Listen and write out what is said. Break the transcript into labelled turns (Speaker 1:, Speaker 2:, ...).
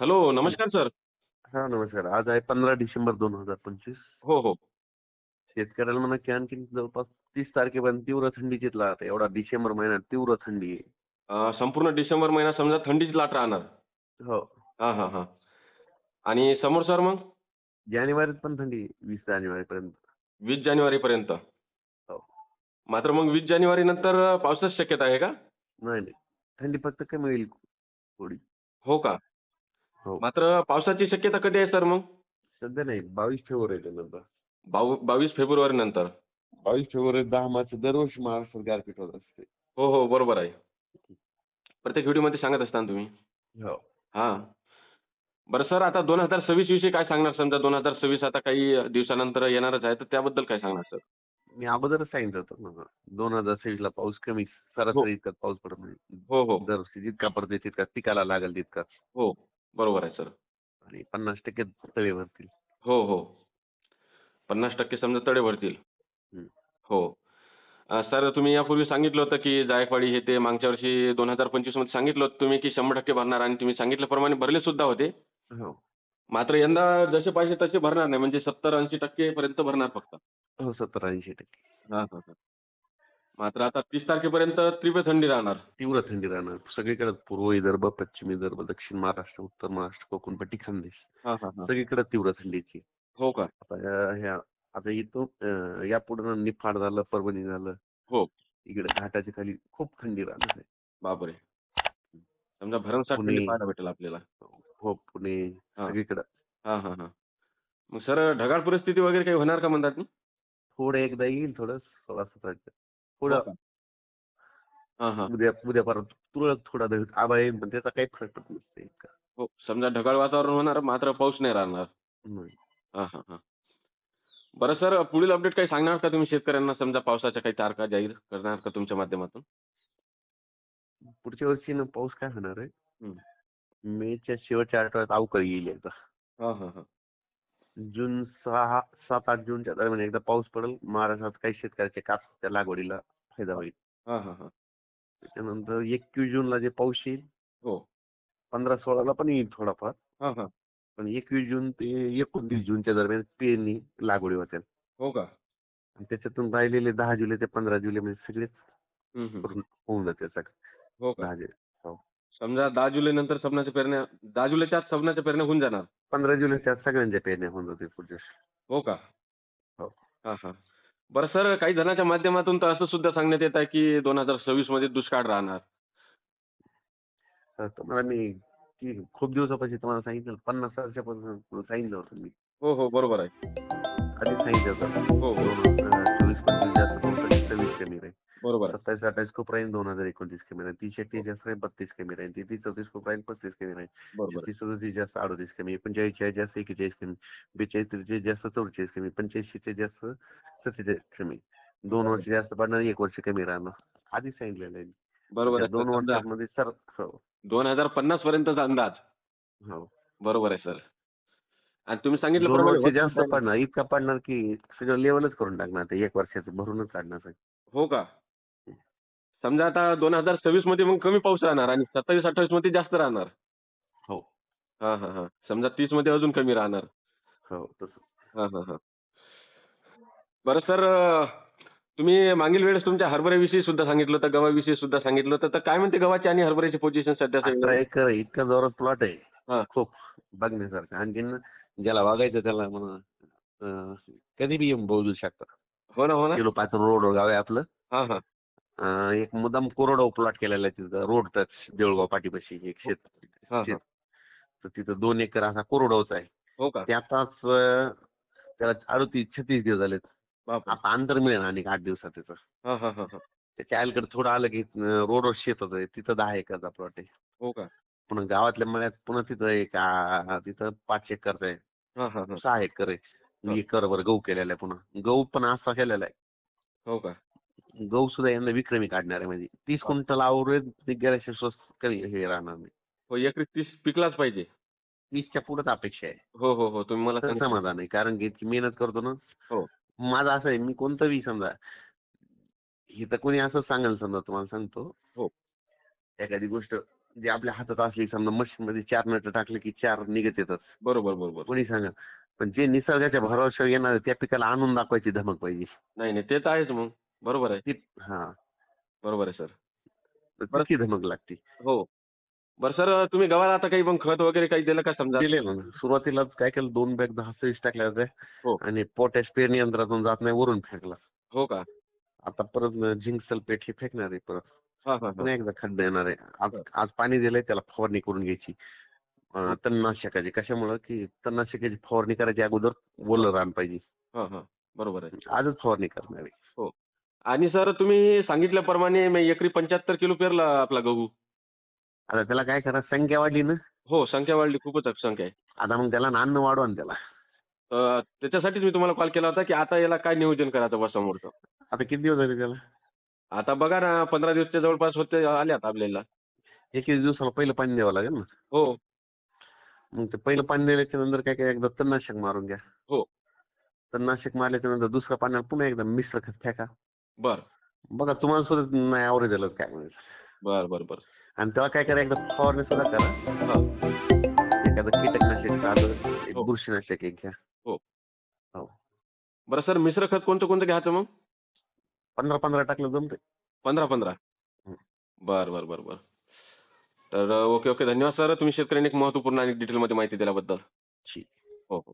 Speaker 1: Hello,
Speaker 2: hello.
Speaker 1: नमस्कार sir.
Speaker 2: हां, नमस्कार. आज आहे 15 डिसेंबर 2025.
Speaker 1: हो, हो.
Speaker 2: शेतकऱ्याला म्हणा की आणखीन जवळपास 30 तारखेपर्यंत तीव्र थंडीचीच लाट आहे. एवढा डिसेंबर महिन्यात तीव्र थंडी आहे.
Speaker 1: संपूर्ण डिसेंबर महिना समजा थंडीची लाट राहणार.
Speaker 2: हो.
Speaker 1: हां, हां, हां. आणि समोर सर मग
Speaker 2: जानेवारीत पण थंडी आहे, 20 जानेवारीपर्यंत.
Speaker 1: 20 जानेवारीपर्यंत.
Speaker 2: हो.
Speaker 1: मात्र मग 20 जानेवारीनंतर पावसाची शक्यता आहे का?
Speaker 2: नाही, नाही. थंडी फक्त कमी होईल थोडी.
Speaker 1: हो का?
Speaker 2: हो.
Speaker 1: मात्र पावसाची शक्यता कधी आहे सर मग?
Speaker 2: सध्या नाही. 22 फेब्रुवारी नंतर.
Speaker 1: 22 फेब्रुवारीनंतर.
Speaker 2: 22 फेब्रुवारी 10 मार्च दरवर्षी महाराष्ट्रात गारपीट होत असते.
Speaker 1: हो, हो. बरोबर आहे. प्रत्येक व्हिडिओमध्ये सांगत असता ना तुम्ही.
Speaker 2: हो.
Speaker 1: हां. बरं सर, आता 2026 विषयी काय सांगणार? समजा 2026 आता काही दिवसानंतर येणारच आहे, तर त्याबद्दल काय सांगणार सर?
Speaker 2: मी अगोदरच सांगितलं होतं ना. 2023 ला पाऊस कमी,
Speaker 1: हो.
Speaker 2: सरासरी इतकाच पाऊस पडत नाही.
Speaker 1: हो, हो.
Speaker 2: दरवर्षी जितका पडते तितकाच पिकाला लागेल तितकाच.
Speaker 1: हो. बरोबर आहे सर.
Speaker 2: आणि 50% तळे भरतील.
Speaker 1: हो, हो. 50% समजा तडे भरतील.
Speaker 2: हं.
Speaker 1: हो. सर तुम्ही यापूर्वी सांगितलं होतं, की जायकवाडी हे ते मागच्या वर्षी 2025 मध्ये सांगितलं होतं तुम्ही, की 100% भरणार आणि तुम्ही सांगितल्याप्रमाणे भरले सुद्धा होते.
Speaker 2: हो.
Speaker 1: मात्र यंदा जसे पाहिजे तसे भरणार नाही म्हणजे 70-80% पर्यंत भरणार फक्त.
Speaker 2: हो, 70-80%.
Speaker 1: हां, हां, हां. मात्र आता 30 तारखेपर्यंत तीव्र थंडी राहणार.
Speaker 2: तीव्र थंडी राहणार. सगळीकडे पूर्व विदर्भ, पश्चिम विदर्भ, दक्षिण महाराष्ट्र, उत्तर महाराष्ट्र, कोकणपट्टी, खानदेश
Speaker 1: हां, हां, हां.
Speaker 2: सगळीकडे तीव्र थंडीची.
Speaker 1: हो का?
Speaker 2: आता आता इथून यापुढे निफाड झालं, परभणी झालं,
Speaker 1: हो.
Speaker 2: इकडे घाटाच्या खाली खूप थंडी राहणार आहे.
Speaker 1: बापरे! समजा भरमसाठ
Speaker 2: पुणे,
Speaker 1: थंडी पाहायला भेटेल आपल्याला.
Speaker 2: हो, पुणे
Speaker 1: हां.
Speaker 2: सगळीकडे.
Speaker 1: हां, हां, हां. मग सर ढगाळ परिस्थिती वगैरे काही होणार का म्हणतात?
Speaker 2: थोडं एकदा येईल थोडं 16-17
Speaker 1: हो
Speaker 2: थोडं
Speaker 1: का? हां, हां.
Speaker 2: उद्या उद्या परत तुरळक थोडा आभाळ येईल, पण त्याचा काही फरक पडत नसते इतका.
Speaker 1: हो. समजा ढगाळ वातावरण होणार मात्र पाऊस नाही राहणार.
Speaker 2: नाही.
Speaker 1: हां, हां, हां. बरं सर, पुढील अपडेट काही सांगणार का तुम्ही शेतकऱ्यांना समजा पावसाच्या काही तारखा जाहीर करणार का तुमच्या माध्यमातून?
Speaker 2: पुढच्या वर्षी ना पाऊस काय होणार आहे?
Speaker 1: हं.
Speaker 2: मेच्या शेवटच्या आठवड्यात अवकाळी येईल एकदा.
Speaker 1: हां, हां, हां.
Speaker 2: जून 7-8 जूनच्या दरम्यान एकदा पाऊस पडेल. महाराष्ट्रात काही शेतकऱ्याच्या कापसाच्या लागवडीला फायदा
Speaker 1: हां.
Speaker 2: होईल.
Speaker 1: हां, हां, हां.
Speaker 2: त्याच्यानंतर 21 जूनला जे पाऊस येईल,
Speaker 1: हो.
Speaker 2: 15-16 ला पण येईल थोडाफार.
Speaker 1: हां, हां.
Speaker 2: पण 21 जून ते 29 जूनच्या दरम्यान पेरणी लागवडी होतील.
Speaker 1: हो का?
Speaker 2: आणि त्याच्यातून राहिलेले 10 जुलै ते 15 जुलै म्हणजे सगळेच
Speaker 1: हं, हं, हं.
Speaker 2: करून होऊन जाते सगळं.
Speaker 1: हो का?
Speaker 2: 10 जुलै. हो.
Speaker 1: समजा 10 जुलैनंतर सबनाच्या पेरण्या 10 जुलैच्या आत सबनाच्या पेरण्या होऊन जाणार.
Speaker 2: 15 जुलैच्या आत सगळ्यांच्या पेरण्या होऊन जातील पुढच्या वर्षी.
Speaker 1: हो का?
Speaker 2: हो.
Speaker 1: हां, हां. बरं सर, काही जणांच्या माध्यमातून तर असं सुद्धा सांगण्यात येत आहे, की 2026 मध्ये दुष्काळ राहणार.
Speaker 2: तर तुम्हाला मी की खूप दिवसापासून तुम्हाला सांगितलं 50 वर्षापासून सांगितलं होतं मी.
Speaker 1: हो, हो. बरोबर आहे.
Speaker 2: आधीच सांगितलं होतं.
Speaker 1: हो, हो.
Speaker 2: 24-25 जास्त पाऊस राहील, 26 कमी राहील.
Speaker 1: बरोबर आहे.
Speaker 2: 27-28 खूप राहील, 2029 कमी राहील. 30-31 जास्त राहील, 32 कमी राहील. 33-34 खूप राहील, 35 कमी राहील.
Speaker 1: बरोबर आहे.
Speaker 2: 36-37 जास्त 38 कमी. 45-46 जास्त 41 कमी. 42-43 जास्त 44 कमी. 85-46 जास्त 47 कमी. 2 वर्ष जास्त पडणार, 1 वर्ष कमी राहणार. आधीच सांगितलेलं आहे मी.
Speaker 1: बरोबर
Speaker 2: त्या
Speaker 1: आहे सर.
Speaker 2: 2
Speaker 1: समजा
Speaker 2: वर्षांमध्ये हो,
Speaker 1: 2050 पर्यंतचा अंदाज.
Speaker 2: हो.
Speaker 1: बरोबर आहे सर. आणि तुम्ही
Speaker 2: 2
Speaker 1: सांगितल्याप्रमाणे
Speaker 2: वर्ष
Speaker 1: होत
Speaker 2: जास्त
Speaker 1: सुद्धा आहे ना.
Speaker 2: पडणार, इतका पडणार की सगळं लेव्हलच करून टाकणार ते 1 वर्षाचं भरूनच काढणार.
Speaker 1: हो का? समजा आता 2026 मध्ये मग कमी पाऊस राहणार आणि 27-28 मध्ये जास्त राहणार.
Speaker 2: हो,
Speaker 1: हां, हां, हां. समजा 30 मध्ये अजून कमी राहणार.
Speaker 2: हो. तसं.
Speaker 1: हां, हां, हां. बरं सर, तुम्ही मागील वेळेस तुमच्या हरभऱ्याविषयी सुद्धा सांगितलं होतं, गव्हाविषयी सुद्धा सांगितलं होतं. तर काय म्हणते गव्हाची आणि हरभऱ्याची पोझिशन सध्याच्या
Speaker 2: 18
Speaker 1: वेळेला?
Speaker 2: एकर आहे. इतका जोरात प्लॉट आहे.
Speaker 1: हां.
Speaker 2: खूप बघण्यासारखं. आणखीन ज्याला वागायचं त्याला म्हणा कधी बी येऊन बोलू शकता.
Speaker 1: हो ना, हो ना.
Speaker 2: किलो 5 रोड गाव आहे आपलं.
Speaker 1: हां, हां.
Speaker 2: एक मुद्दाम कोरडवाहू प्लॉट केलेला आहे तिथं रोड टच देऊळगाव पाठीपाशी एक
Speaker 1: हो. हां,
Speaker 2: शेत.
Speaker 1: हां.
Speaker 2: तर तिथं 2 एकर असा कोरडवाहूच आहे.
Speaker 1: हो का?
Speaker 2: ते आताच त्याला 38-36 दिवस झालेत.
Speaker 1: बापरे!
Speaker 2: आता अंतर मिळेल आणि 8 दिवसात त्याचं.
Speaker 1: हां, हां, हां, हां.
Speaker 2: त्याच्या अलीकडे थोडं आलं की रोडवर शेतच आहे. तिथं 10 एकरचा प्लॉट आहे.
Speaker 1: हो का?
Speaker 2: पुन्हा गावातल्या मळ्यात पुन्हा तिथं एक तिथं 5 एकरचा आहे.
Speaker 1: हां, हां, हां.
Speaker 2: 6 एकर आहे.
Speaker 1: हां.
Speaker 2: एकरभर गहू केलेला आहे पुन्हा. गहू पण असा केलेला आहे.
Speaker 1: हो का?
Speaker 2: गहू सुद्धा यंदा विक्रमी काढणार आहे म्हणजे 30
Speaker 1: बाप
Speaker 2: क्विंटल आवरेज गेल्याशिवाय स्वस्त कधी हे राहणार नाही.
Speaker 1: हो, एकरी 30 पिकलाच पाहिजे.
Speaker 2: 30च्या पुढेच अपेक्षा आहे.
Speaker 1: हो, हो, हो. तुम्ही मला
Speaker 2: तर
Speaker 1: सांगितलं.
Speaker 2: समाधान आहे. कारण की इतकी मेहनत करतो ना.
Speaker 1: हो.
Speaker 2: माझं असं आहे मी कोणतंही समजा इथं कोणी असं सांगेल समजा तुम्हाला सांगतो.
Speaker 1: हो.
Speaker 2: एखादी गोष्ट जे आपल्या हातात असली समजा मशीन मध्ये 4 नट टाकले की 4 निघत येतात.
Speaker 1: बरोबर, बरोबर.
Speaker 2: कोणी सांगा. पण जे निसर्गाच्या भरवशावर येणार त्या पिकाला आणून दाखवायची धमक पाहिजे.
Speaker 1: नाही, नाही. ते तर आहेच मग. बरोबर आहे.
Speaker 2: ती हा
Speaker 1: बरोबर आहे सर.
Speaker 2: तर
Speaker 1: बरं
Speaker 2: तितकी धमक लागते.
Speaker 1: हो. बरं सर तुम्ही गव्हाला आता काही मग खत वगैरे काही दिलं का समजा?
Speaker 2: दिलेलं ना. सुरुवातीलाच काय केलं 2 बॅग 10-20 टाकल्या होत्या
Speaker 1: हो.
Speaker 2: आणि पोटॅश पेरणी यंत्रातून जात नाही वरून फेकला.
Speaker 1: हो का?
Speaker 2: आता परत झिंक सल्फेट हे फेकणार आहे परत.
Speaker 1: हां, हां, हां.
Speaker 2: पुन्हा एकदा खत देणार आहे. आज
Speaker 1: बरं.
Speaker 2: आज पाणी दिलंय त्याला फवारणी करून घ्यायची.
Speaker 1: हो.
Speaker 2: तणनाशकाची. कशामुळं की तणनाशकाची फवारणी करायच्या अगोदर ओलं रान पाहिजे.
Speaker 1: हां, हां. बरोबर आहे.
Speaker 2: आजच फवारणी करणार आहे.
Speaker 1: हो. आणि सर तुम्ही सांगितल्याप्रमाणे मी एकरी 75 किलो पेरला आपला गहू.
Speaker 2: आता त्याला काय करा संख्या वाढली ना.
Speaker 1: हो, संख्या वाढली खूपच संख्या आहे.
Speaker 2: आता मग त्याला अन्न वाढवा ना त्याला.
Speaker 1: त्याच्यासाठीच मी तुम्हाला कॉल केला होता, की आता याला काय नियोजन करायचं बा समोरचं?
Speaker 2: आता किती दिवस झाले त्याला?
Speaker 1: आता बघा ना 15 दिवसच्या जवळपास होते आल्यात आपल्याला.
Speaker 2: 21 दिवसाला पहिलं पाणी द्यावं लागेल ना.
Speaker 1: हो,
Speaker 2: मग ते पहिलं पाणी दिल्याच्या नंतर काय काय एकदा तणनाशक मारून घ्या.
Speaker 1: हो.
Speaker 2: तणनाशक मारल्याच्या नंतर दुसऱ्या पाण्याला पुन्हा एकदा मिश्र खत फेका.
Speaker 1: बरं.
Speaker 2: बघा तुम्हाला सुद्धा नाही आवरेज झालं काय म्हणायचं.
Speaker 1: बरं, बरं, बरं.
Speaker 2: आणि तेव्हा काय करा एकदा फवारणी सुद्धा करा.
Speaker 1: हां.
Speaker 2: एखादं कीटकनाशक साधं एक
Speaker 1: हो,
Speaker 2: बुरशीनाशक एक घ्या.
Speaker 1: हो.
Speaker 2: हो.
Speaker 1: बरं सर मिश्र खत कोणतं घ्यायचं मग?
Speaker 2: 15-15 टाकलं जमतंय.
Speaker 1: 15-15.
Speaker 2: हं.
Speaker 1: बरं, बरं, बरं, बरं. तर ओके, ओके. धन्यवाद सर. तुम्ही शेतकऱ्यांनी एक महत्त्वपूर्ण आणि डिटेलमध्ये माहिती दिल्याबद्दल.
Speaker 2: ठीक.
Speaker 1: हो, हो.